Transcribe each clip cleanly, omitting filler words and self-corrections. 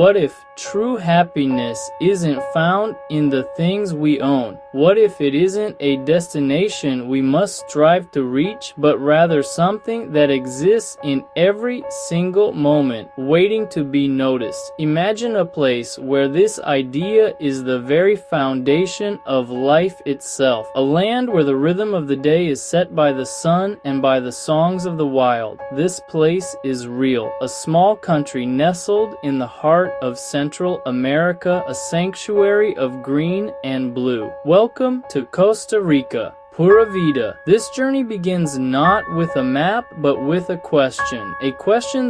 What if true happiness isn't found in the things we own? What if it isn't a destination we must strive to reach, but rather something that exists in every single moment, waiting to be noticed? Imagine a place where this idea is the very foundation of life itself. A land where the rhythm of the day is set by the sun and by the songs of the wild. This place is real. A small country nestled in the heart of Central America, a sanctuary of green and blue. Welcome to Costa Rica. Pura Vida. This journey begins not with a map, but with a question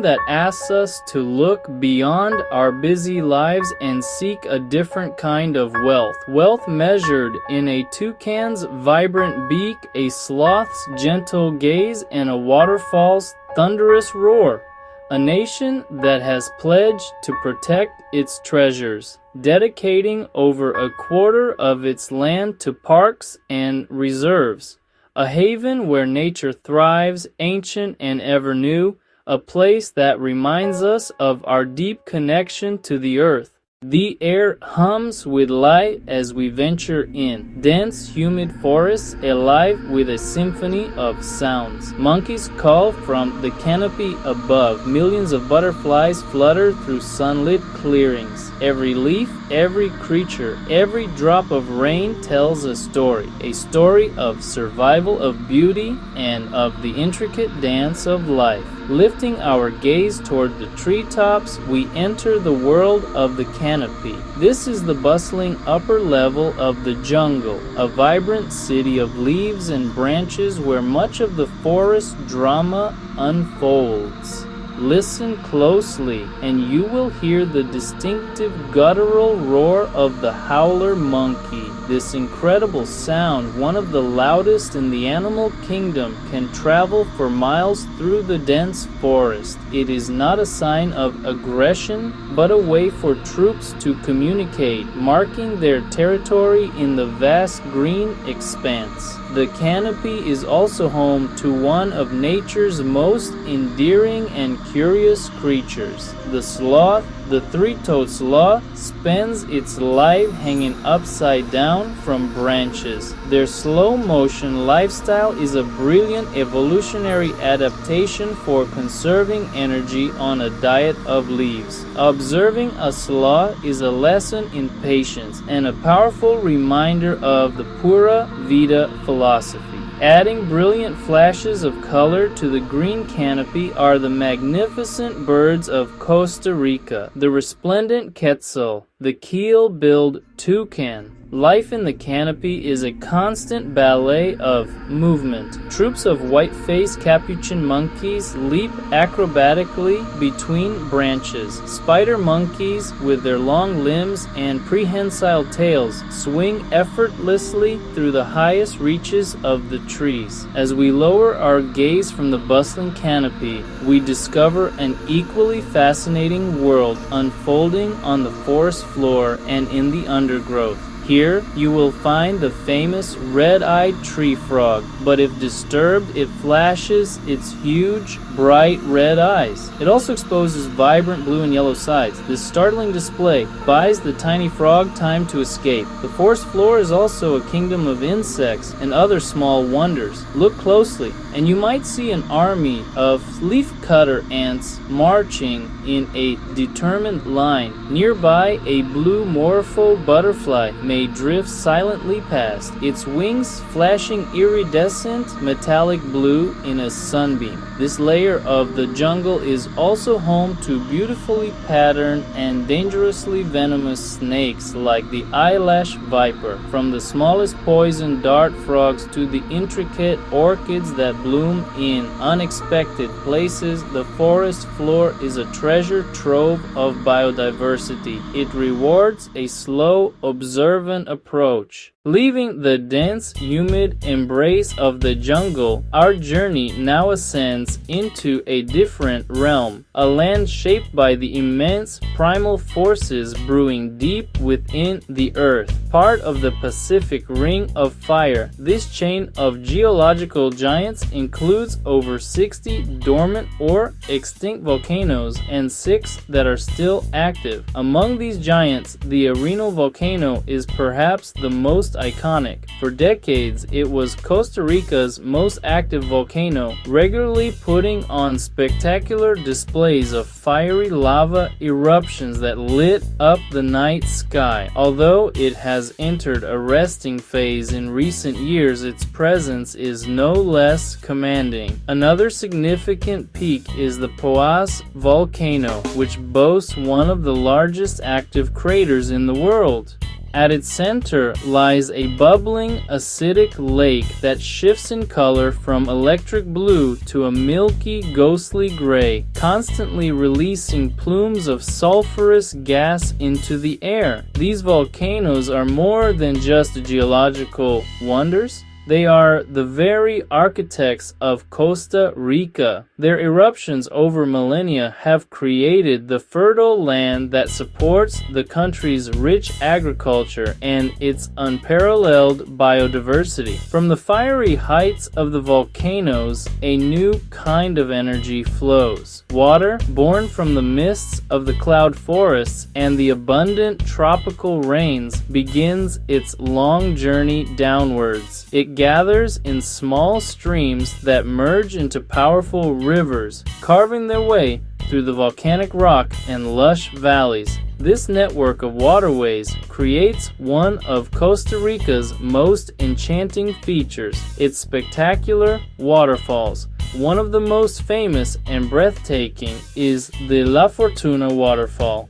that asks us to look beyond our busy lives and seek a different kind of wealth. Wealth measured in a toucan's vibrant beak, a sloth's gentle gaze, and a waterfall's thunderous roar. A nation that has pledged to protect its treasures, dedicating over a quarter of its land to parks and reserves. A haven where nature thrives, ancient and ever new, a place that reminds us of our deep connection to the earth. The air hums with light as we venture in. Dense, humid forests alive with a symphony of sounds. Monkeys call from the canopy above. Millions of butterflies flutter through sunlit clearings. Every leaf, every creature, every drop of rain tells a story of survival, of beauty, and of the intricate dance of life. Lifting our gaze toward the treetops, we enter the world of the canopy. This is the bustling upper level of the jungle, a vibrant city of leaves and branches where much of the forest drama unfolds. Listen closely, and you will hear the distinctive guttural roar of the howler monkey. This incredible sound, one of the loudest in the animal kingdom, can travel for miles through the dense forest. It is not a sign of aggression, but a way for troops to communicate, marking their territory in the vast green expanse. The canopy is also home to one of nature's most endearing and curious creatures. The sloth, the three-toed sloth, spends its life hanging upside down from branches. Their slow-motion lifestyle is a brilliant evolutionary adaptation for conserving energy on a diet of leaves. Observing a sloth is a lesson in patience and a powerful reminder of the Pura Vida philosophy. Adding brilliant flashes of color to the green canopy are the magnificent birds of Costa Rica, the resplendent quetzal, the keel-billed toucan. Life in the canopy is a constant ballet of movement. Troops of white-faced capuchin monkeys leap acrobatically between branches. Spider monkeys with their long limbs and prehensile tails swing effortlessly through the highest reaches of the trees. As we lower our gaze from the bustling canopy, we discover an equally fascinating world unfolding on the forest floor and in the undergrowth. Here you will find the famous red-eyed tree frog, but if disturbed, it flashes its huge, bright red eyes. It also exposes vibrant blue and yellow sides. This startling display buys the tiny frog time to escape. The forest floor is also a kingdom of insects and other small wonders. Look closely, and you might see an army of leafcutter ants marching in a determined line. Nearby, a blue morpho butterfly may drift silently past, its wings flashing iridescent metallic blue in a sunbeam. This layer of the jungle is also home to beautifully patterned and dangerously venomous snakes like the eyelash viper. From the smallest poison dart frogs to the intricate orchids that bloom in unexpected places, the forest floor is a treasure trove of biodiversity. It rewards a slow, observant approach. Leaving the dense, humid embrace of the jungle, our journey now ascends into a different realm, a land shaped by the immense primal forces brewing deep within the earth. Part of the Pacific Ring of Fire, this chain of geological giants includes over 60 dormant or extinct volcanoes and 6 that are still active. Among these giants, the Arenal volcano is perhaps the most iconic. For decades, it was Costa Rica's most active volcano, regularly putting on spectacular displays of fiery lava eruptions that lit up the night sky. Although it has entered a resting phase in recent years, its presence is no less commanding. Another significant peak is the Poás volcano, which boasts one of the largest active craters in the world. At its center lies a bubbling, acidic lake that shifts in color from electric blue to a milky, ghostly gray, constantly releasing plumes of sulfurous gas into the air. These volcanoes are more than just geological wonders. They are the very architects of Costa Rica. Their eruptions over millennia have created the fertile land that supports the country's rich agriculture and its unparalleled biodiversity. From the fiery heights of the volcanoes, a new kind of energy flows. Water, born from the mists of the cloud forests and the abundant tropical rains, begins its long journey downwards. It gathers in small streams that merge into powerful rivers, carving their way through the volcanic rock and lush valleys. This network of waterways creates one of Costa Rica's most enchanting features, its spectacular waterfalls. One of the most famous and breathtaking is the La Fortuna waterfall.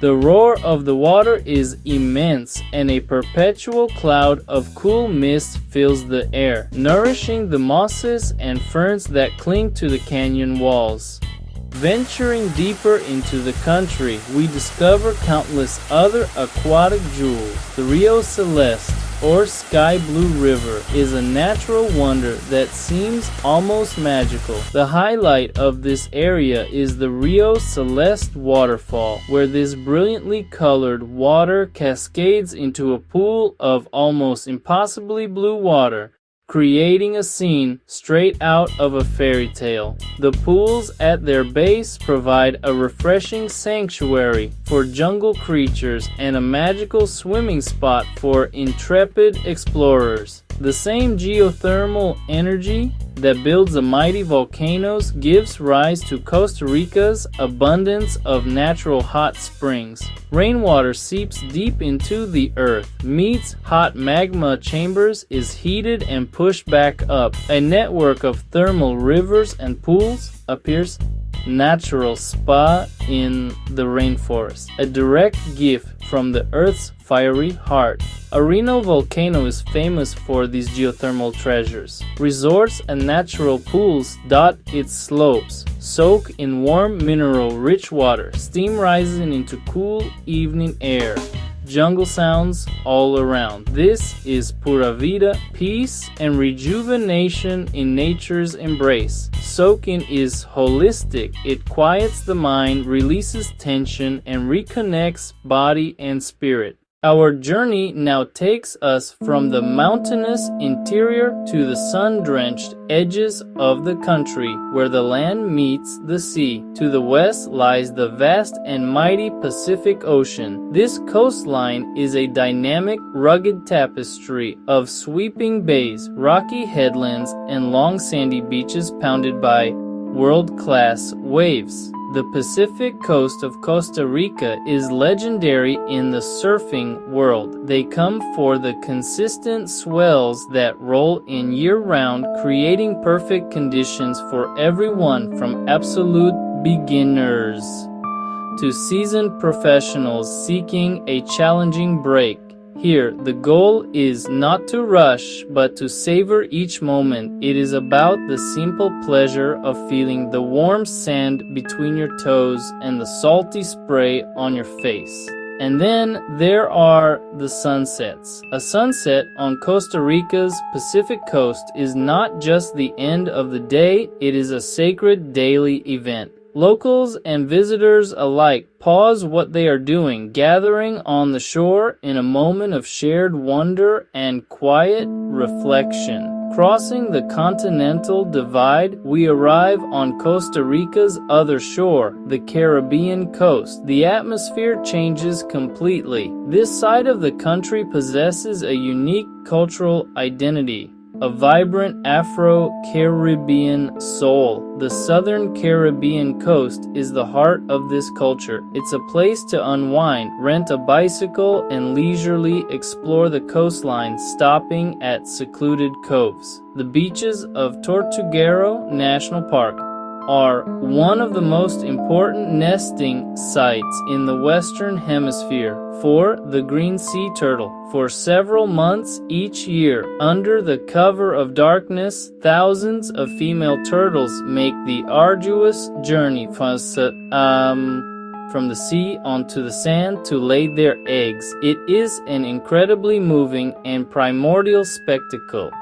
The roar of the water is immense, and a perpetual cloud of cool mist fills the air, nourishing the mosses and ferns that cling to the canyon walls. Venturing deeper into the country, we discover countless other aquatic jewels. The Rio Celeste, or Sky Blue River, is a natural wonder that seems almost magical. The highlight of this area is the Rio Celeste waterfall, where this brilliantly colored water cascades into a pool of almost impossibly blue water, creating a scene straight out of a fairy tale. The pools at their base provide a refreshing sanctuary for jungle creatures and a magical swimming spot for intrepid explorers. The same geothermal energy that builds the mighty volcanoes gives rise to Costa Rica's abundance of natural hot springs. Rainwater seeps deep into the earth, meets hot magma chambers, is heated and pushed back up. A network of thermal rivers and pools appears natural spa in the rainforest, a direct gift from the Earth's fiery heart. Arenal volcano is famous for these geothermal treasures. Resorts and natural pools dot its slopes, soak in warm mineral-rich water, steam rising into cool evening air. Jungle sounds all around. This is Pura Vida, peace and rejuvenation in nature's embrace. Soaking is holistic. It quiets the mind, releases tension, and reconnects body and spirit. Our journey now takes us from the mountainous interior to the sun-drenched edges of the country, where the land meets the sea. To the west lies the vast and mighty Pacific Ocean. This coastline is a dynamic, rugged tapestry of sweeping bays, rocky headlands, and long sandy beaches pounded by world-class waves. The Pacific coast of Costa Rica is legendary in the surfing world. They come for the consistent swells that roll in year-round, creating perfect conditions for everyone from absolute beginners to seasoned professionals seeking a challenging break. Here, the goal is not to rush, but to savor each moment. It is about the simple pleasure of feeling the warm sand between your toes and the salty spray on your face. And then there are the sunsets. A sunset on Costa Rica's Pacific coast is not just the end of the day, it is a sacred daily event. Locals and visitors alike pause what they are doing, gathering on the shore in a moment of shared wonder and quiet reflection. Crossing the continental divide, we arrive on Costa Rica's other shore, the Caribbean coast. The atmosphere changes completely. This side of the country possesses a unique cultural identity, a vibrant Afro-Caribbean soul. The southern Caribbean coast is the heart of this culture. It's a place to unwind, rent a bicycle, and leisurely explore the coastlines, stopping at secluded coves. The beaches of Tortuguero National Park are one of the most important nesting sites in the Western Hemisphere for the green sea turtle. For several months each year, under the cover of darkness, thousands of female turtles make the arduous journey from the sea onto the sand to lay their eggs. It is an incredibly moving and primordial spectacle.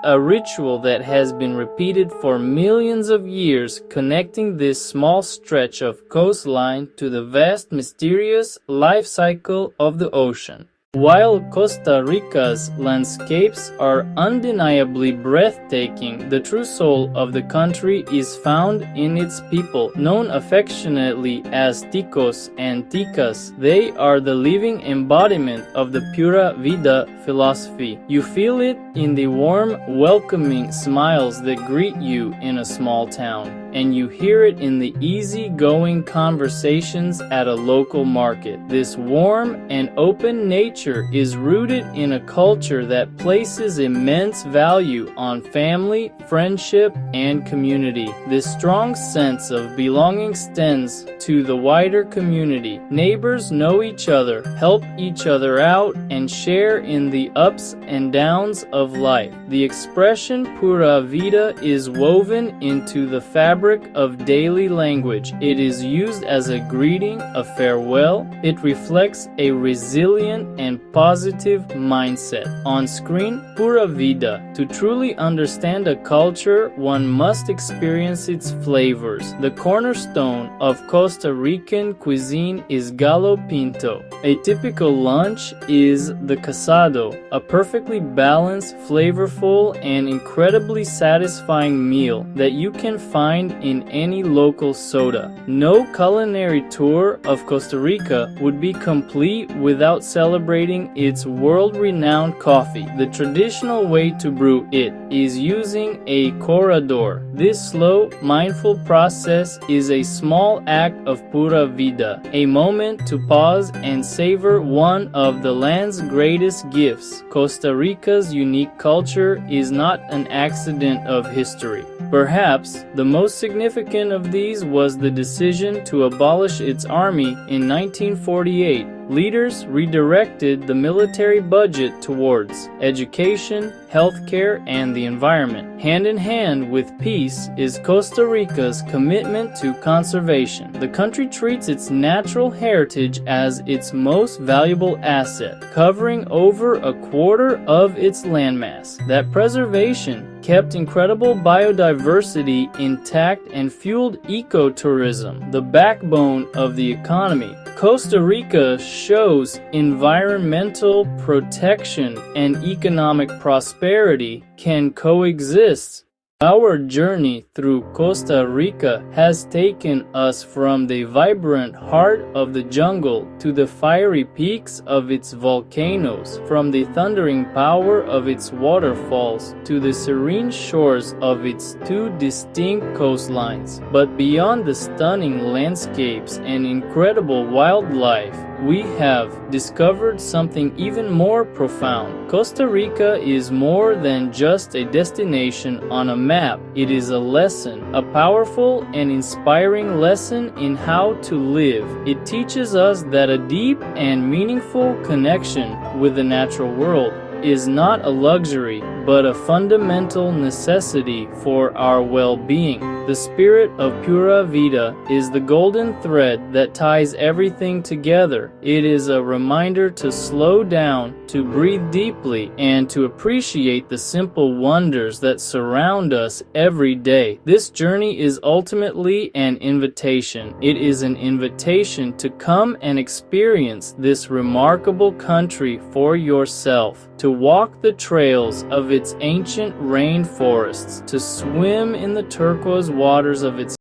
A ritual that has been repeated for millions of years, connecting this small stretch of coastline to the vast mysterious life cycle of the ocean. While Costa Rica's landscapes are undeniably breathtaking, the true soul of the country is found in its people, known affectionately as ticos and ticas. They are the living embodiment of the Pura Vida philosophy. You feel it in the warm, welcoming smiles that greet you in a small town, and you hear it in the easy-going conversations at a local market. This warm and open nature is rooted in a culture that places immense value on family, friendship, and community. This strong sense of belonging extends to the wider community. Neighbors know each other, help each other out, and share in the ups and downs of life. The expression Pura Vida is woven into the fabric of daily language. It is used as a greeting, a farewell. It reflects a resilient and positive mindset. On screen, Pura Vida. To truly understand a culture, one must experience its flavors. The cornerstone of Costa Rican cuisine is gallo pinto. A typical lunch is the casado, a perfectly balanced, flavorful, and incredibly satisfying meal that you can find in any local soda. No culinary tour of Costa Rica would be complete without celebrating its world-renowned coffee. The traditional way to brew it is using a corredor. This slow, mindful process is a small act of Pura Vida, a moment to pause and savor one of the land's greatest gifts. Costa Rica's unique culture is not an accident of history. Perhaps the most significant of these was the decision to abolish its army in 1948. Leaders redirected the military budget towards education, healthcare, and the environment. Hand in hand with peace is Costa Rica's commitment to conservation. The country treats its natural heritage as its most valuable asset, covering over a quarter of its landmass. That preservation kept incredible biodiversity intact and fueled ecotourism, the backbone of the economy. Costa Rica shows environmental protection and economic prosperity can coexist. Our journey through Costa Rica has taken us from the vibrant heart of the jungle to the fiery peaks of its volcanoes, from the thundering power of its waterfalls to the serene shores of its two distinct coastlines. But beyond the stunning landscapes and incredible wildlife, we have discovered something even more profound. Costa Rica is more than just a destination on a map. It is a lesson, a powerful and inspiring lesson in how to live. It teaches us that a deep and meaningful connection with the natural world is not a luxury, but a fundamental necessity for our well-being. The spirit of Pura Vida is the golden thread that ties everything together. It is a reminder to slow down, to breathe deeply, and to appreciate the simple wonders that surround us every day. This journey is ultimately an invitation. It is an invitation to come and experience this remarkable country for yourself, to walk the trails of its ancient rainforests, to swim in the turquoise waters of its